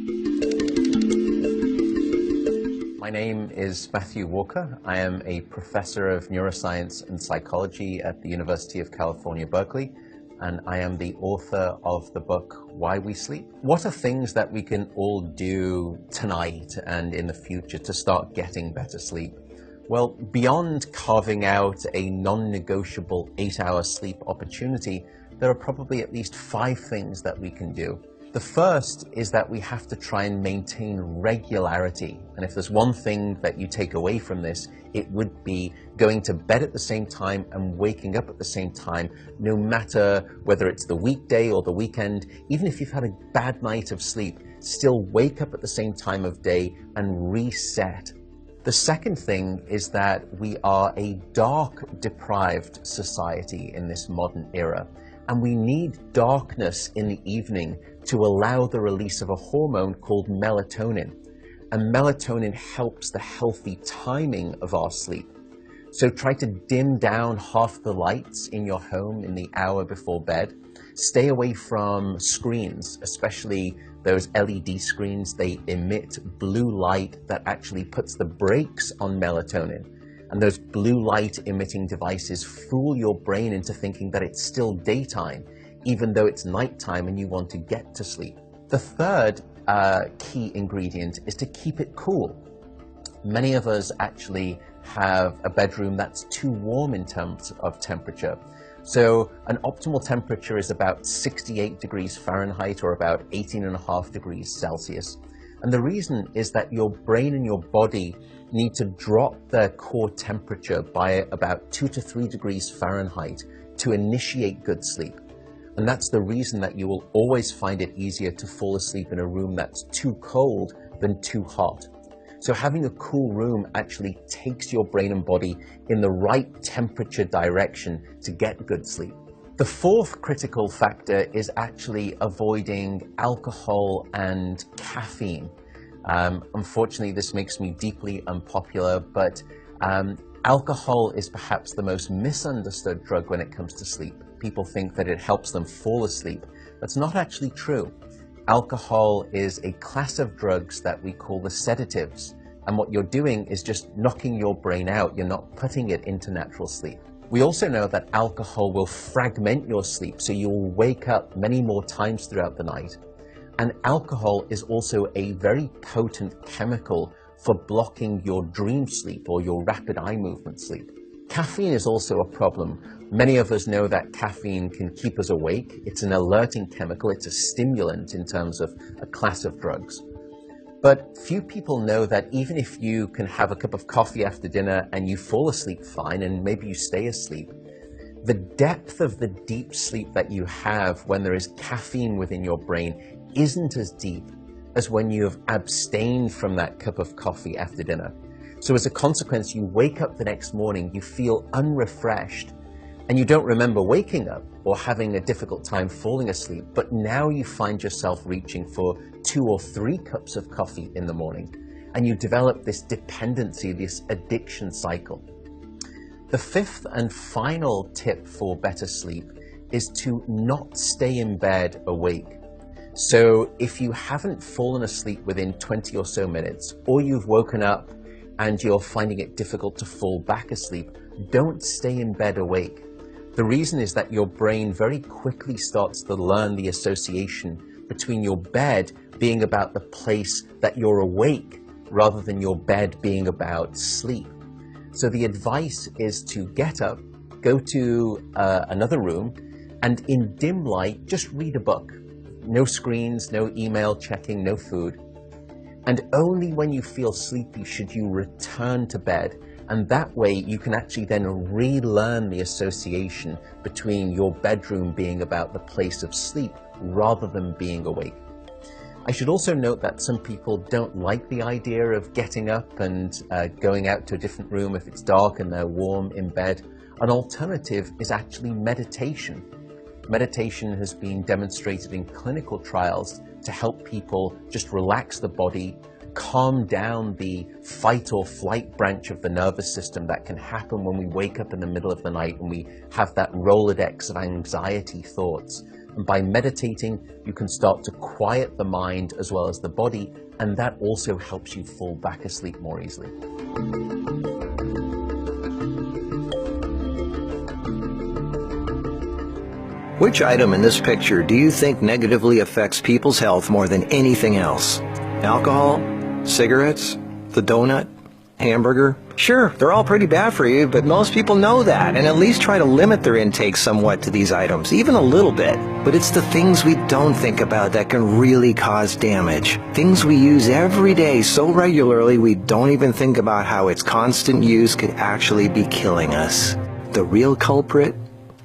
My name is Matthew Walker. I am a professor of neuroscience and psychology at the University of California, Berkeley, and I am the author of the book, Why We Sleep. What are things that we can all do tonight and in the future to start getting better sleep? Well, beyond carving out a non-negotiable 8-hour sleep opportunity, there are probably at least 5 things that we can do. The first is that we have to try and maintain regularity. And if there's one thing that you take away from this, it would be going to bed at the same time and waking up at the same time, no matter whether it's the weekday or the weekend. Even if you've had a bad night of sleep, still wake up at the same time of day and reset. The second thing is that we are a dark-deprived society in this modern era. And we need darkness in the evening to allow the release of a hormone called melatonin. And melatonin helps the healthy timing of our sleep. So try to dim down half the lights in your home in the hour before bed. Stay away from screens, especially those LED screens. They emit blue light that actually puts the brakes on melatonin. And those blue light emitting devices fool your brain into thinking that it's still daytime, even though it's nighttime and you want to get to sleep. The third key ingredient is to keep it cool. Many of us actually have a bedroom that's too warm in terms of temperature. So an optimal temperature is about 68 degrees Fahrenheit or about 18.5 degrees Celsius. And the reason is that your brain and your body need to drop their core temperature by about 2 to 3 degrees Fahrenheit to initiate good sleep. And that's the reason that you will always find it easier to fall asleep in a room that's too cold than too hot. So having a cool room actually takes your brain and body in the right temperature direction to get good sleep. The fourth critical factor is actually avoiding alcohol and caffeine. Unfortunately, this makes me deeply unpopular, but alcohol is perhaps the most misunderstood drug when it comes to sleep. People think that it helps them fall asleep. That's not actually true. Alcohol is a class of drugs that we call the sedatives. And what you're doing is just knocking your brain out. You're not putting it into natural sleep. We also know that alcohol will fragment your sleep, so you will wake up many more times throughout the night. And alcohol is also a very potent chemical for blocking your dream sleep or your rapid eye movement sleep. Caffeine is also a problem. Many of us know that caffeine can keep us awake. It's an alerting chemical. It's a stimulant in terms of a class of drugs. But few people know that even if you can have a cup of coffee after dinner and you fall asleep fine and maybe you stay asleep, the depth of the deep sleep that you have when there is caffeine within your brain isn't as deep as when you have abstained from that cup of coffee after dinner. So as a consequence, you wake up the next morning, you feel unrefreshed, and you don't remember waking up or having a difficult time falling asleep, but now you find yourself reaching for 2 or 3 cups of coffee in the morning, and you develop this dependency, this addiction cycle. The fifth and final tip for better sleep is to not stay in bed awake. So if you haven't fallen asleep within 20 or so minutes, or you've woken up and you're finding it difficult to fall back asleep, don't stay in bed awake. The reason is that your brain very quickly starts to learn the association between your bed being about the place that you're awake rather than your bed being about sleep. So the advice is to get up, go to another room, and in dim light, just read a book. No screens, no email checking, no food. And only when you feel sleepy should you return to bed. And that way you can actually then relearn the association between your bedroom being about the place of sleep rather than being awake. I should also note that some people don't like the idea of getting up and going out to a different room if it's dark and they're warm in bed. An alternative is actually meditation. Meditation has been demonstrated in clinical trials to help people just relax the body, calm down the fight or flight branch of the nervous system that can happen when we wake up in the middle of the night and we have that Rolodex of anxiety thoughts. And by meditating, you can start to quiet the mind as well as the body, and that also helps you fall back asleep more easily. Which item in this picture do you think negatively affects people's health more than anything else? Alcohol? Cigarettes? The donut? Hamburger? Sure, they're all pretty bad for you, but most people know that and at least try to limit their intake somewhat to these items, even a little bit. But it's the things we don't think about that can really cause damage. Things we use every day so regularly we don't even think about how its constant use could actually be killing us. The real culprit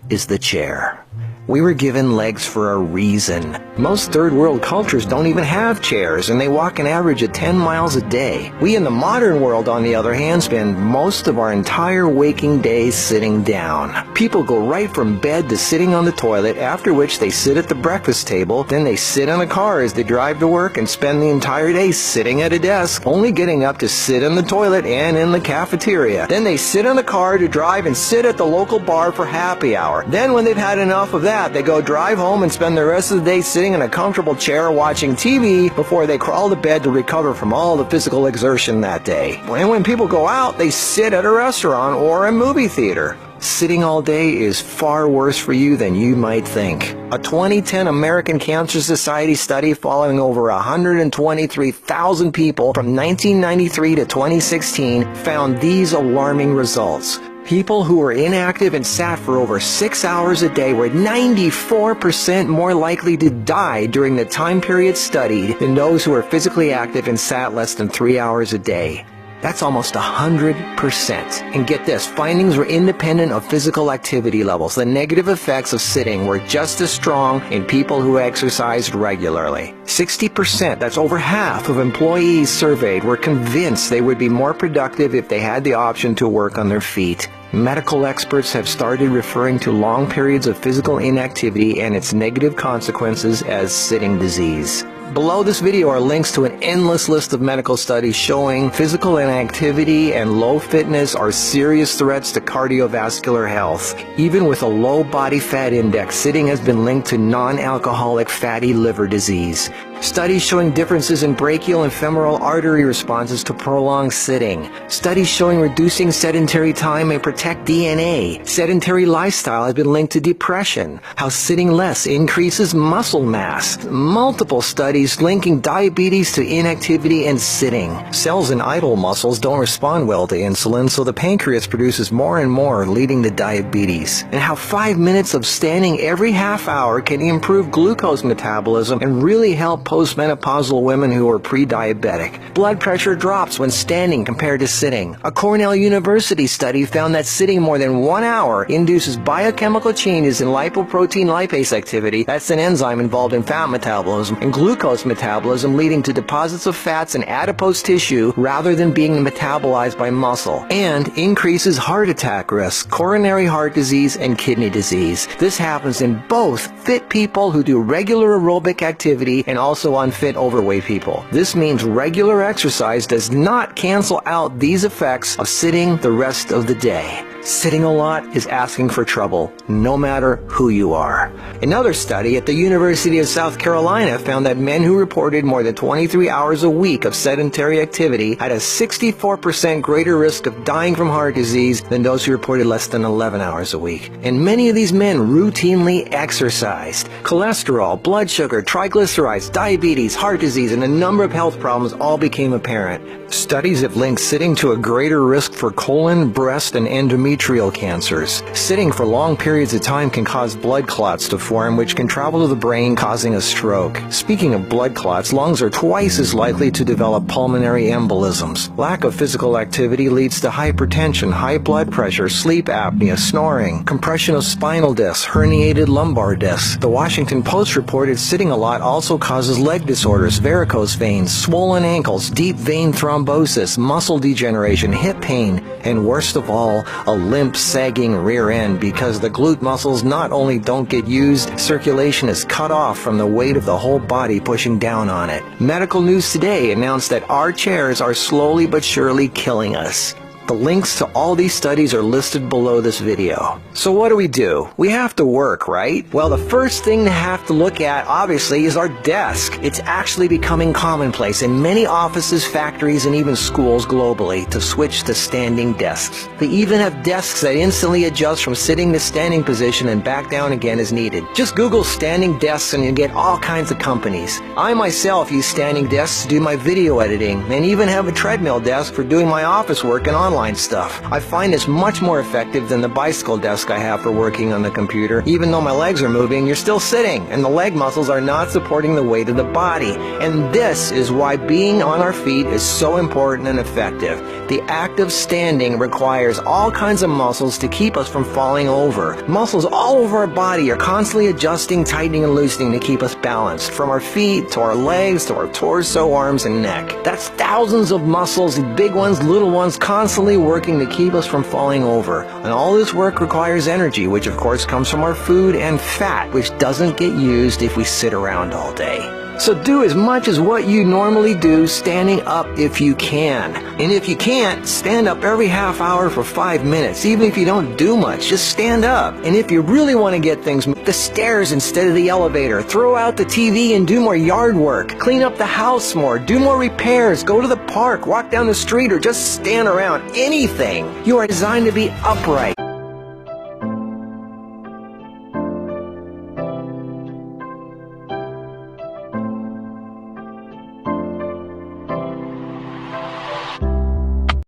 is the chair. We were given legs for a reason. Most third world cultures don't even have chairs, and they walk an average of 10 miles a day. We in the modern world, on the other hand, spend most of our entire waking days sitting down. People go right from bed to sitting on the toilet, after which they sit at the breakfast table, then they sit in a car as they drive to work and spend the entire day sitting at a desk, only getting up to sit in the toilet and in the cafeteria. Then they sit in the car to drive and sit at the local bar for happy hour. Then when they've had enough of that, they go drive home and spend the rest of the day sitting in a comfortable chair watching TV before they crawl to bed to recover from all the physical exertion that day. And when people go out, they sit at a restaurant or a movie theater. Sitting all day is far worse for you than you might think. A 2010 American Cancer Society study following over 123,000 people from 1993 to 2016 found these alarming results. People who were inactive and sat for over 6 hours a day were 94% more likely to die during the time period studied than those who were physically active and sat less than 3 hours a day. That's almost 100%. And get this, findings were independent of physical activity levels. The negative effects of sitting were just as strong in people who exercised regularly. 60%, that's over half of employees surveyed, were convinced they would be more productive if they had the option to work on their feet. Medical experts have started referring to long periods of physical inactivity and its negative consequences as sitting disease. Below this video are links to an endless list of medical studies showing physical inactivity and low fitness are serious threats to cardiovascular health. Even with a low body fat index, sitting has been linked to non-alcoholic fatty liver disease. Studies showing differences in brachial and femoral artery responses to prolonged sitting. Studies showing reducing sedentary time may protect DNA. Sedentary lifestyle has been linked to depression. How sitting less increases muscle mass. Multiple studies linking diabetes to inactivity and sitting. Cells in idle muscles don't respond well to insulin, so the pancreas produces more and more, leading to diabetes. And how 5 minutes of standing every half hour can improve glucose metabolism and really help postmenopausal women who are pre-diabetic. Blood pressure drops when standing compared to sitting. A Cornell University study found that sitting more than 1 hour induces biochemical changes in lipoprotein lipase activity, that's an enzyme involved in fat metabolism, and glucose metabolism, leading to deposits of fats in adipose tissue rather than being metabolized by muscle, and increases heart attack risk, coronary heart disease, and kidney disease. This happens in both fit people who do regular aerobic activity and also unfit overweight people. This means regular exercise does not cancel out these effects of sitting the rest of the day. Sitting a lot is asking for trouble, no matter who you are. Another study at the University of South Carolina found that men who reported more than 23 hours a week of sedentary activity had a 64% greater risk of dying from heart disease than those who reported less than 11 hours a week. And many of these men routinely exercised. Cholesterol, blood sugar, triglycerides, diabetes, heart disease, and a number of health problems all became apparent. Studies have linked sitting to a greater risk for colon, breast, and endometrial cancers. Sitting for long periods of time can cause blood clots to form, which can travel to the brain, causing a stroke. Speaking of blood clots, lungs are twice as likely to develop pulmonary embolisms. Lack of physical activity leads to hypertension, high blood pressure, sleep apnea, snoring, compression of spinal discs, herniated lumbar discs. The Washington Post reported sitting a lot also causes leg disorders, varicose veins, swollen ankles, deep vein thrombosis, muscle degeneration, hip pain, and worst of all, a limp, sagging rear end because the glute muscles not only don't get used, circulation is cut off from the weight of the whole body pushing down on it. Medical News Today announced that our chairs are slowly but surely killing us. The links to all these studies are listed below this video. So what do? We have to work, right? Well, the first thing to have to look at, obviously, is our desk. It's actually becoming commonplace in many offices, factories, and even schools globally to switch to standing desks. They even have desks that instantly adjust from sitting to standing position and back down again as needed. Just Google standing desks and you get all kinds of companies. I myself use standing desks to do my video editing and even have a treadmill desk for doing my office work and online stuff. I find this much more effective than the bicycle desk I have for working on the computer. Even though my legs are moving, you're still sitting, and the leg muscles are not supporting the weight of the body. And this is why being on our feet is so important and effective. The act of standing requires all kinds of muscles to keep us from falling over. Muscles all over our body are constantly adjusting, tightening, and loosening to keep us balanced, from our feet to our legs to our torso, arms, and neck. That's thousands of muscles, big ones, little ones, constantly working to keep us from falling over. And all this work requires energy, which of course comes from our food, and fat, which doesn't get used if we sit around all day. So do as much as what you normally do standing up if you can. And if you can't, stand up every half hour for 5 minutes. Even if you don't do much, just stand up. And if you really want to get things moving, the stairs instead of the elevator. Throw out the TV and do more yard work. Clean up the house more. Do more repairs. Go to the park. Walk down the street or just stand around. Anything. You are designed to be upright.